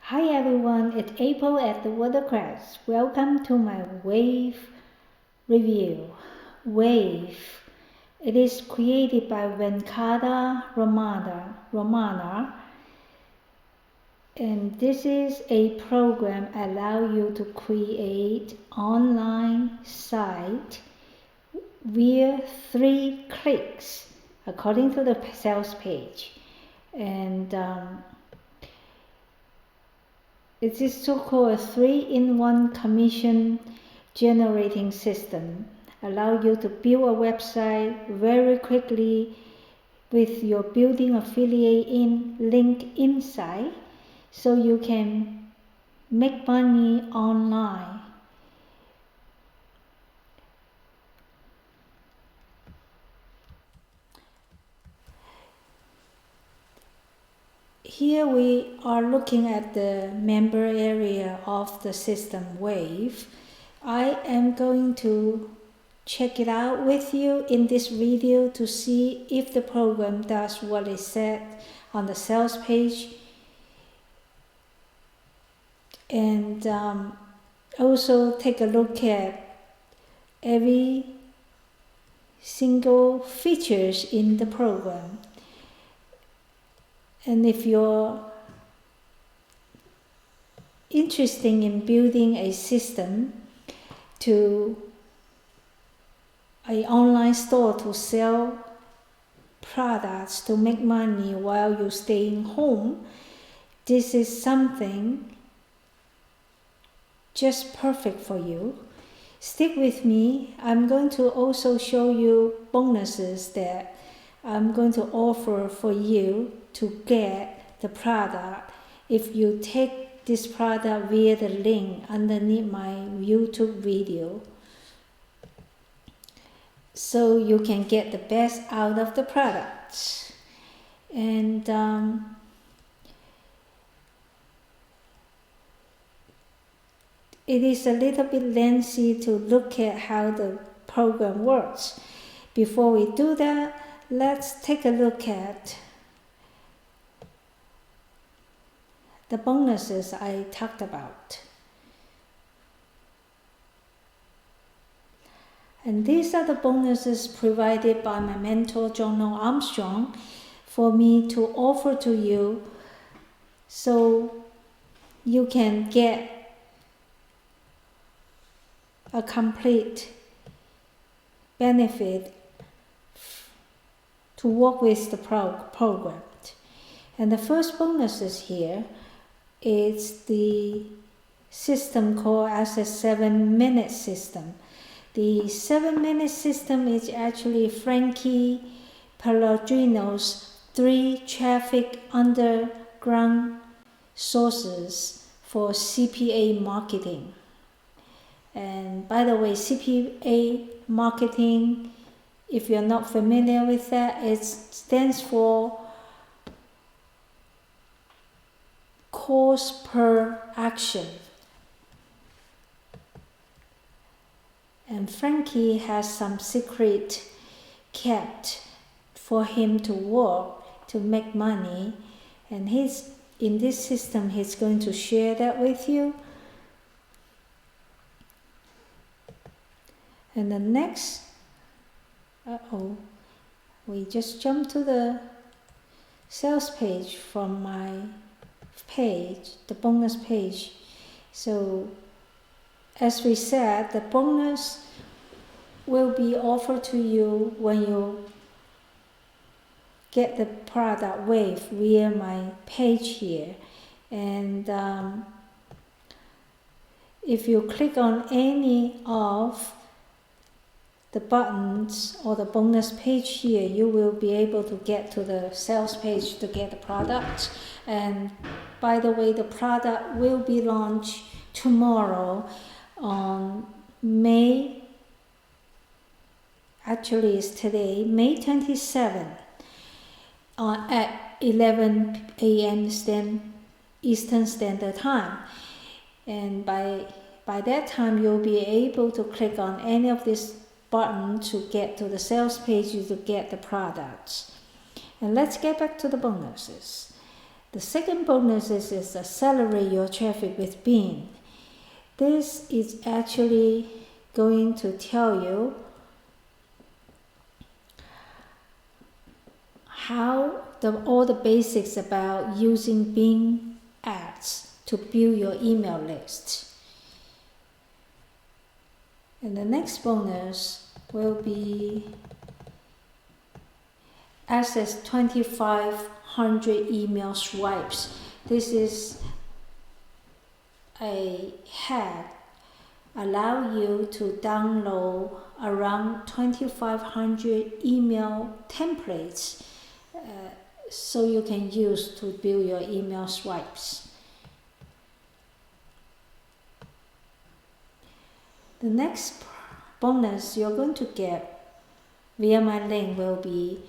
Hi everyone, it's April at the Watercress. Welcome to my Wave review. Wave. It is created by Venkata Ramana, and this is a program allow you to create online site via 3 clicks according to the sales page. And it is so-called a 3-in-1 commission generating system. Allow you to build a website very quickly with your building affiliate link inside, so you can make money online. Here we are looking at the member area of the system Wave. I am going to check it out with you in this video to see if the program does what it said on the sales page, and also take a look at every single features in the program. And if you're interested in building a system to an online store to sell products to make money while you're staying home, this is something just perfect for you. Stick with me. I'm going to also show you bonuses that I'm going to offer for you to get the product if you take this product via the link underneath my YouTube video, so you can get the best out of the products. And it is a little bit lengthy to look at how the program works. Before we do that, let's take a look at the bonuses I talked about. And these are the bonuses provided by my mentor, John Armstrong, for me to offer to you, so you can get a complete benefit to work with the program. And the first bonus is here. It's the system called as a 7-minute system. The 7-minute system is actually Frankie Pellegrino's 3 traffic underground sources for CPA marketing. And by the way, CPA marketing, if you're not familiar with that, it stands for cost per action. And Frankie has some secret kept for him to work to make money, and in this system he's going to share that with you. And the next, we just jumped to the sales page from my page, the bonus page. So as we said, the bonus will be offered to you when you get the product Wave via my page here. And if you click on any of the buttons or the bonus page here, you will be able to get to the sales page to get the product. And by the way, the product will be launched tomorrow on May 27 at 11 a.m. Eastern Standard Time. And by that time, you'll be able to click on any of these buttons to get to the sales page to get the products. And let's get back to the bonuses. The second bonus is accelerate your traffic with Bing. This is actually going to tell you how all the basics about using Bing ads to build your email list. And the next bonus will be access 2,500 email swipes. This is a hack allow you to download around 2,500 email templates so you can use to build your email swipes. The next bonus you're going to get via my link will be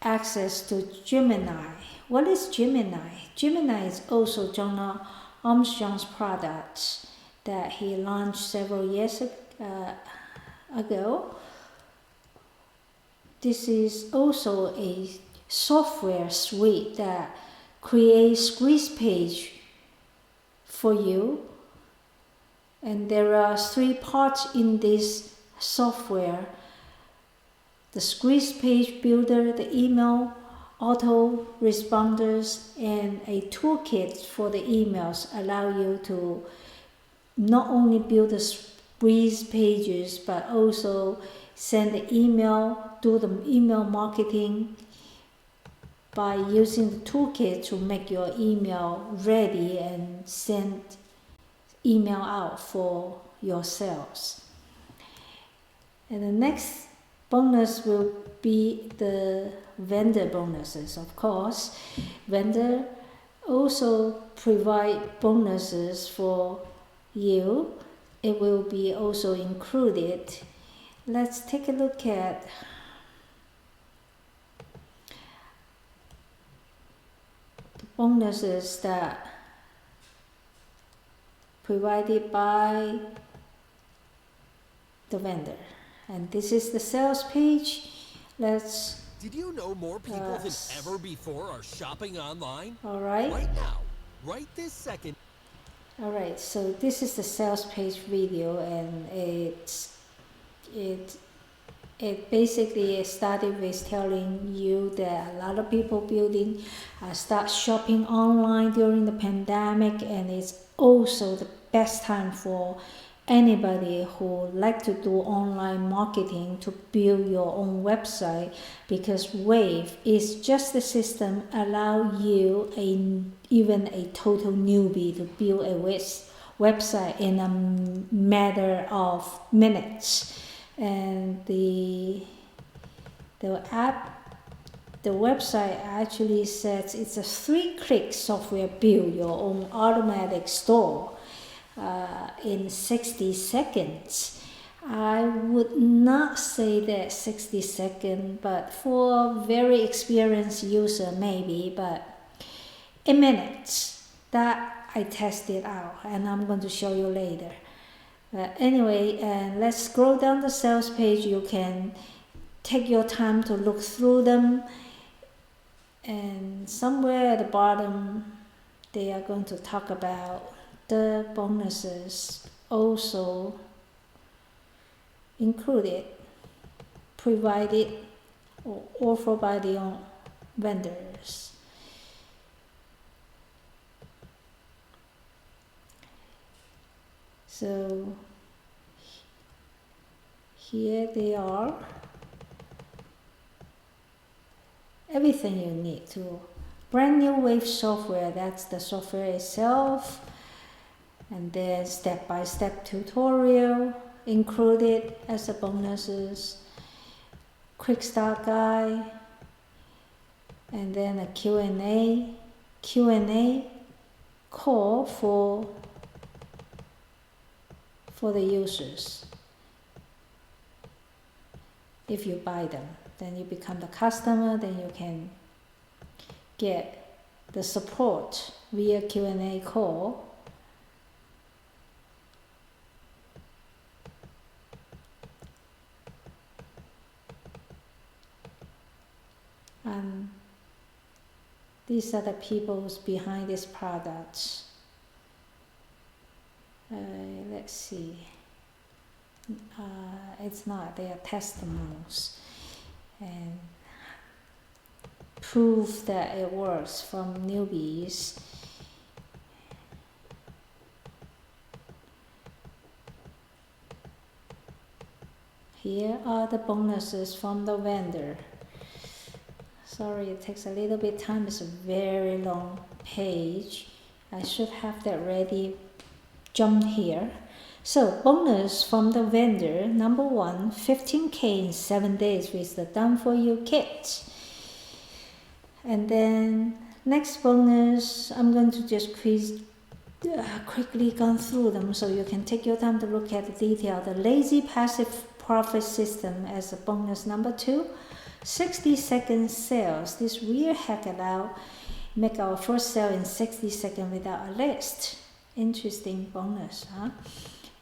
access to Gemini. What is Gemini? Gemini is also John Armstrong's product that he launched several years ago. This is also a software suite that creates squeeze page for you. And there are 3 parts in this software: the squeeze page builder, the email auto responders, and a toolkit for the emails allow you to not only build the squeeze pages but also send the email, do the email marketing by using the toolkit to make your email ready and send email out for your sales. And the next bonus will be the vendor bonuses. Of course, vendor also provide bonuses for you. It will be also included. Let's take a look at the bonuses that provided by the vendor. And this is the sales page. Did you know more people than ever before are shopping online? All right. Right now, right this second. All right, so this is the sales page video, and it basically started with telling you that a lot of people start shopping online during the pandemic, and it's also the best time for anybody who like to do online marketing to build your own website, because Wave is just the system allow you even a total newbie to build a website in a matter of minutes. And the website actually says it's a 3-click software build your own automatic store in 60 seconds. I would not say that 60 seconds, but for a very experienced user maybe, but in minutes. That I tested out, and I'm going to show you later. Anyway, let's scroll down the sales page. You can take your time to look through them, and somewhere at the bottom they are going to talk about the bonuses also included, provided or offered by the vendors. So here they are. Everything you need to brand new Wave software, that's the software itself, and then step-by-step tutorial included as the bonuses, quick start guide, and then a Q&A call for the users. If you buy them, then you become the customer, then you can get the support via Q&A call. These are the people who's behind this product. Let's see. It's not, they are testimonials and proof that it works from newbies. Here are the bonuses from the vendor. Sorry, it takes a little bit time. It's a very long page. I should have that ready. Jump here. So bonus from the vendor. Number 1, 15K in 7 days with the Done For You kit. And then next bonus, I'm going to just quickly gone through them so you can take your time to look at the detail. The lazy passive profit system as a bonus number 2. 60-second sales. This real hack allow make our first sale in 60 seconds without a list. Interesting bonus, huh?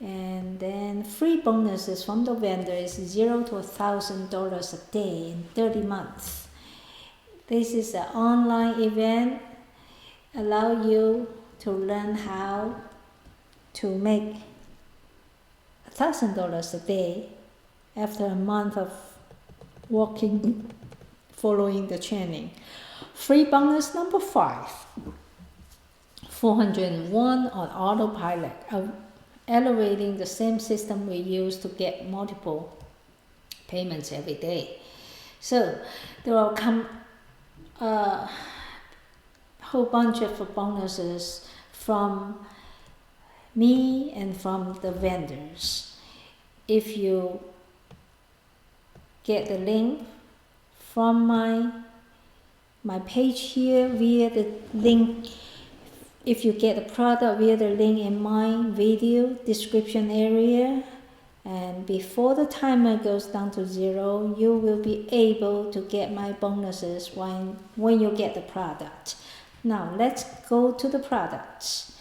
And then free bonuses from the vendor is $0 to $1,000 a day in 30 months. This is an online event, allow you to learn how to make $1,000 a day after a month of working, following the training. Free bonus number 5, 401 on autopilot, elevating the same system we use to get multiple payments every day. So there will come a whole bunch of bonuses from me and from the vendors. If you get the link from my page here via the link, if you get the product via the link in my video description area, and before the timer goes down to 0, you will be able to get my bonuses when you get the product. Now let's go to the products.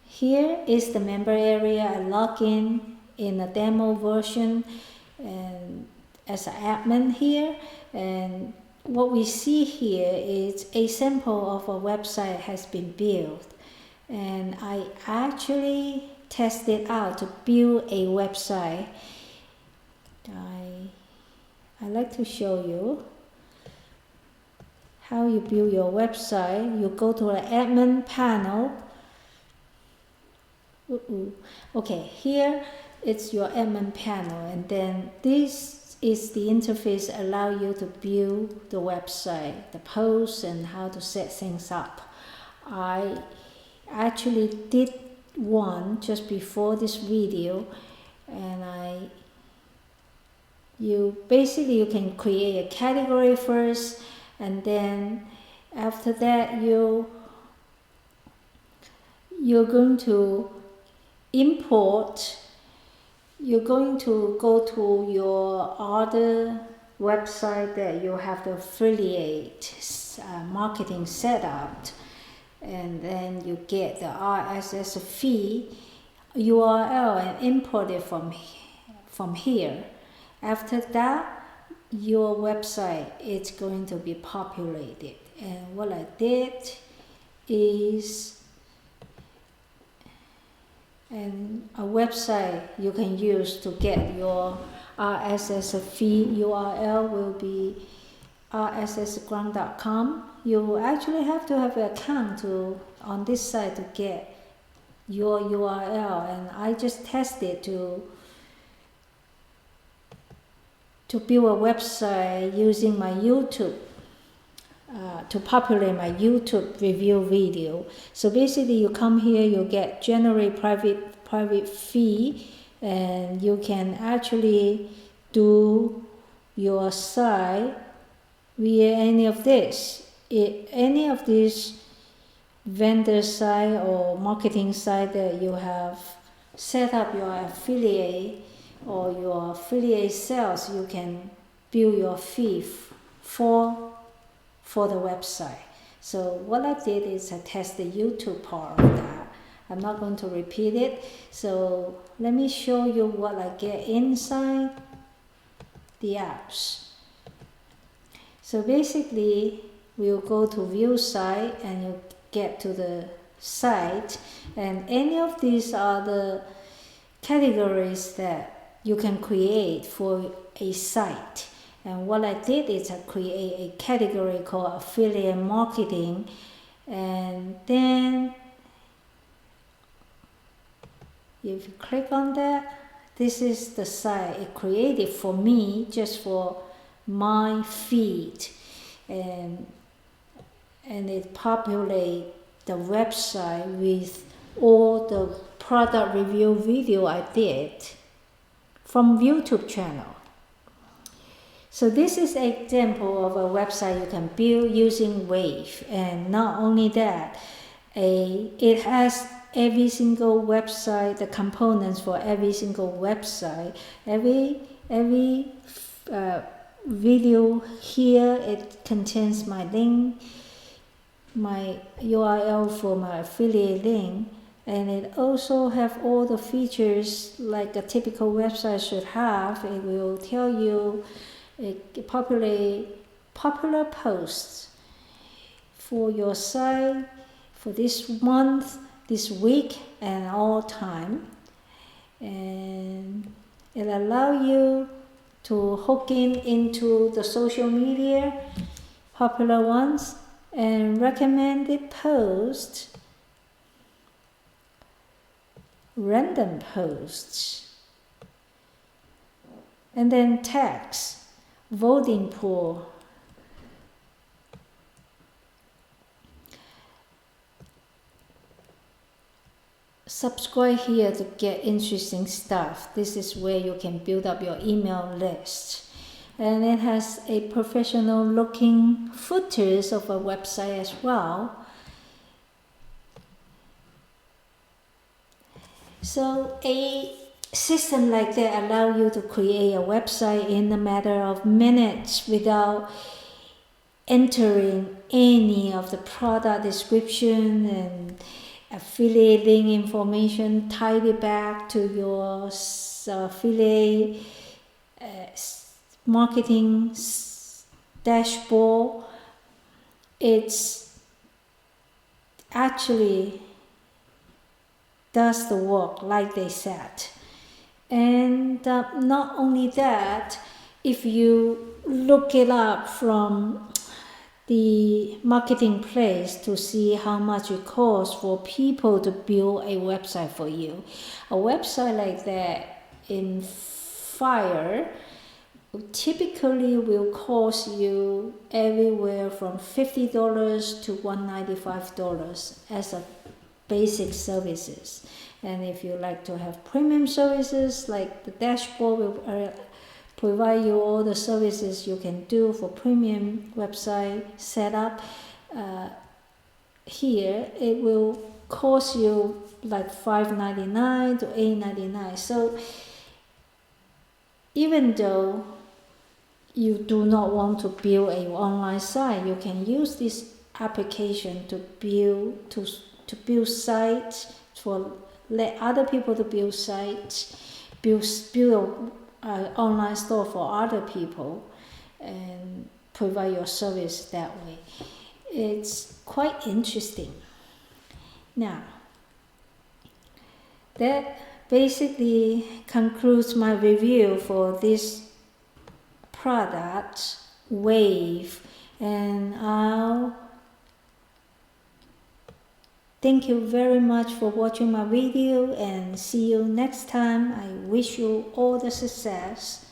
Here is the member area. I log in a demo version and as an admin here, and what we see here is a sample of a website has been built, and I actually tested out to build a website. I like to show you how you build your website. You go to the admin panel. Okay, here it's your admin panel, and then this is the interface allow you to build the website, the posts, and how to set things up. I actually did one just before this video, and you can create a category first, and then after that you're going to import. You're going to go to your other website that you have the affiliate marketing set up, and then you get the RSS feed URL and import it from here. After that, your website is going to be populated. And what I did is and a website you can use to get your RSS feed URL will be rssground.com. You actually have to have an account on this site to get your URL, and I just tested to build a website using my YouTube to populate my YouTube review video. So basically you come here, you get generate private feed, and you can actually do your site via any of this. Any of these vendor site or marketing site that you have set up your affiliate or your affiliate sales, you can build your feed for the website. So what I did is I tested the YouTube part of that. I'm not going to repeat it. So let me show you what I get inside the apps. So basically will go to view site and you get to the site, and any of these are the categories that you can create for a site. And what I did is I create a category called affiliate marketing, and then if you click on that, this is the site it created for me, just for my feed, and it populates the website with all the product review video I did from YouTube channel. So this is an example of a website you can build using Wave. And not only that, it has every single website, the components for every single website. Every video here, it contains my link, my URL for my affiliate link, and it also have all the features like a typical website should have. It will tell you popular posts for your site for this month, this week, and all time, and it allows you to hook into the social media popular ones and recommended posts, random posts, and then tags, voting pool. Subscribe here to get interesting stuff. This is where you can build up your email list. And it has a professional looking footers of a website as well. So a system like that allows you to create a website in a matter of minutes without entering any of the product description and affiliate link information, tied it back to your affiliate marketing dashboard. It's actually does the work like they said. And not only that, if you look it up from the marketing place to see how much it costs for people to build a website for you, a website like that in Fire typically will cost you everywhere from $50 to $195 as a basic services. And if you like to have premium services, like the dashboard will provide you all the services you can do for premium website setup. Here it will cost you like $5.99 to $8.99. So even though you do not want to build an online site, you can use this application to build sites, for let other people to build sites, build an online store for other people, and provide your service that way. It's quite interesting. Now, that basically concludes my review for this product, Wave, and I'll thank you very much for watching my video, and see you next time. I wish you all the success.